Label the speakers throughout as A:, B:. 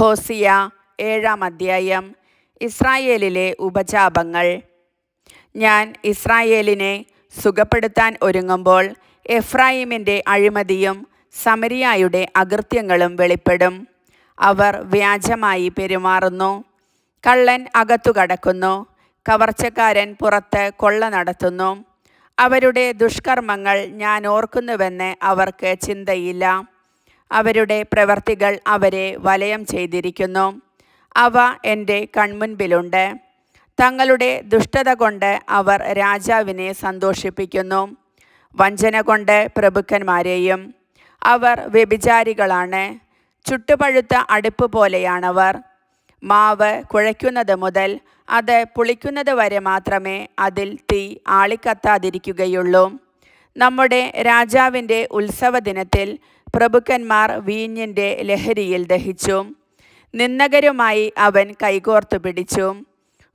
A: ഹോസിയ 7-ാം അധ്യായം. ഇസ്രായേലിലെ ഉപജാപങ്ങൾ. ഞാൻ ഇസ്രായേലിനെ സുഖപ്പെടുത്താൻ ഒരുങ്ങുമ്പോൾ എഫ്രായിമിൻ്റെ അഴിമതിയും സമരിയായുടെ അകൃത്യങ്ങളും വെളിപ്പെടും. അവർ വ്യാജമായി പെരുമാറുന്നു. കള്ളൻ അകത്തു കടക്കുന്നു, കവർച്ചക്കാരൻ പുറത്ത് കൊള്ള നടത്തുന്നു. അവരുടെ ദുഷ്കർമ്മങ്ങൾ ഞാൻ ഓർക്കുന്നുവെന്ന് അവർക്ക് ചിന്തയില്ല. അവരുടെ പ്രവർത്തികൾ അവരെ വലയം ചെയ്തിരിക്കുന്നു. അവ എൻ്റെ കൺമുൻപിലുണ്ട്. തങ്ങളുടെ ദുഷ്ടത കൊണ്ട് അവർ രാജാവിനെ സന്തോഷിപ്പിക്കുന്നു, വഞ്ചന കൊണ്ട് പ്രഭുക്കന്മാരെയും. അവർ വ്യഭിചാരികളാണ്, ചുട്ടുപഴുത്ത അടുപ്പ് പോലെയാണവർ. മാവ് കുഴയ്ക്കുന്നത് മുതൽ അത് പുളിക്കുന്നത് വരെ മാത്രമേ അതിൽ തീ ആളിക്കത്താതിരിക്കുകയുള്ളൂ. നമ്മുടെ രാജാവിൻ്റെ ഉത്സവദിനത്തിൽ പ്രഭുക്കന്മാർ വീഞ്ഞിൻ്റെ ലഹരിയിൽ ദഹിച്ചു. നിന്ദകരുമായി അവൻ കൈകോർത്തു പിടിച്ചു.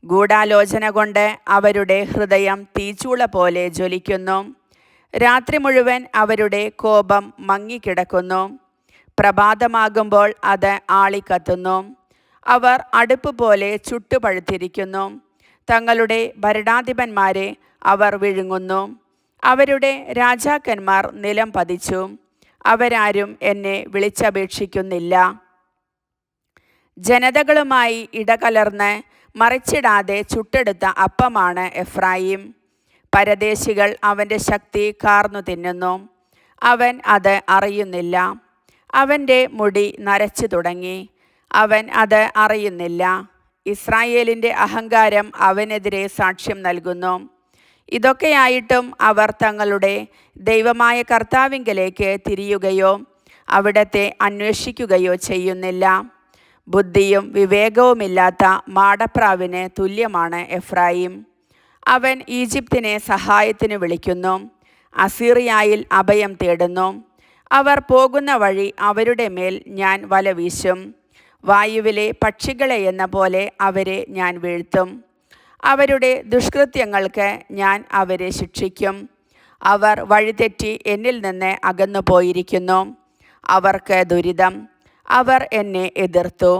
A: ഗൂഢാലോചന കൊണ്ട് അവരുടെ ഹൃദയം തീച്ചൂള പോലെ ജ്വലിക്കുന്നു. രാത്രി മുഴുവൻ അവരുടെ കോപം മങ്ങിക്കിടക്കുന്നു. പ്രഭാതമാകുമ്പോൾ അത് ആളിക്കത്തുന്നു. അവർ അടുപ്പ് പോലെ ചുട്ടുപഴുത്തിരിക്കുന്നു. തങ്ങളുടെ ഭരണാധിപന്മാരെ അവർ വിഴുങ്ങുന്നു. അവരുടെ രാജാക്കന്മാർ നിലം പതിച്ചു. അവരാരും എന്നെ വിളിച്ചപേക്ഷിക്കുന്നില്ല. ജനതകളുമായി ഇടകലർന്ന് മറിച്ചിടാതെ ചുട്ടെടുത്ത അപ്പമാണ് എഫ്രായിം. പരദേശികൾ അവൻ്റെ ശക്തി കാർന്നു തിന്നുന്നു. അവൻ അത് അറിയുന്നില്ല. അവൻ്റെ മുടി നരച്ചു തുടങ്ങി. അവൻ അത് അറിയുന്നില്ല. ഇസ്രായേലിൻ്റെ അഹങ്കാരം അവനെതിരെ സാക്ഷ്യം നൽകുന്നു. ഇതൊക്കെയായിട്ടും അവർ തങ്ങളുടെ ദൈവമായ കർത്താവിങ്കലേക്ക് തിരിയുകയോ അവിടത്തെ അന്വേഷിക്കുകയോ ചെയ്യുന്നില്ല. ബുദ്ധിയും വിവേകവുമില്ലാത്ത മാടപ്രാവിന് തുല്യമാണ് എഫ്രായിം. അവൻ ഈജിപ്തിനെ സഹായത്തിന് വിളിക്കുന്നു, അസീറിയായിൽ അഭയം തേടുന്നു. അവർ പോകുന്ന വഴി അവരുടെ മേൽ ഞാൻ വല വീശും. വായുവിലെ പക്ഷികളെ എന്ന പോലെ അവരെ ഞാൻ വീഴ്ത്തും. അവരുടെ ദുഷ്കൃത്യങ്ങൾക്ക് ഞാൻ അവരെ ശിക്ഷിക്കും. അവർ വഴിതെറ്റി എന്നിൽ നിന്ന് അകന്നു പോയിരിക്കുന്നു. അവർക്ക് ദുരിതം. അവർ എന്നെ എതിർത്തു.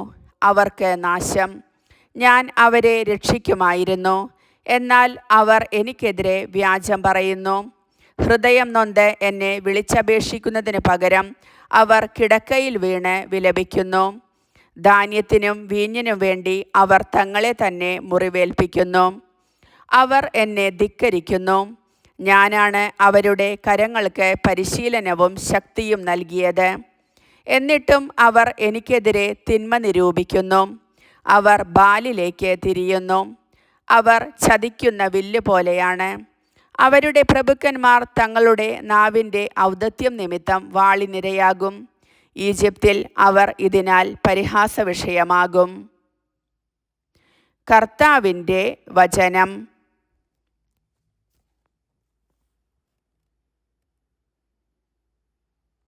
A: അവർക്ക് നാശം. ഞാൻ അവരെ രക്ഷിക്കുമായിരുന്നു. എന്നാൽ അവർ എനിക്കെതിരെ വ്യാജം പറയുന്നു. ഹൃദയം നൊന്ത് എന്നെ വിളിച്ചപേക്ഷിക്കുന്നതിന് പകരം അവർ കിടക്കയിൽ വീണ് വിലപിക്കുന്നു. ധാന്യത്തിനും വീഞ്ഞിനും വേണ്ടി അവർ തങ്ങളെ തന്നെ മുറിവേൽപ്പിക്കുന്നു. അവർ എന്നെ ധിക്കരിക്കുന്നു. ഞാനാണ് അവരുടെ കരങ്ങൾക്ക് പരിശീലനവും ശക്തിയും നൽകിയത്. എന്നിട്ടും അവർ എനിക്കെതിരെ തിന്മ നിരൂപിക്കുന്നു. അവർ ബാലിലേക്ക് തിരിയുന്നു. അവർ ചതിക്കുന്ന വില്ല് പോലെയാണ്. അവരുടെ പ്രഭുക്കന്മാർ തങ്ങളുടെ നാവിൻ്റെ ഔദത്യം നിമിത്തം വാളിനിരയാകും. ഈജിപ്തിൽ അവർ ഇതിനാൽ പരിഹാസ വിഷയമാകും. കർത്താവിൻ്റെ വചനം.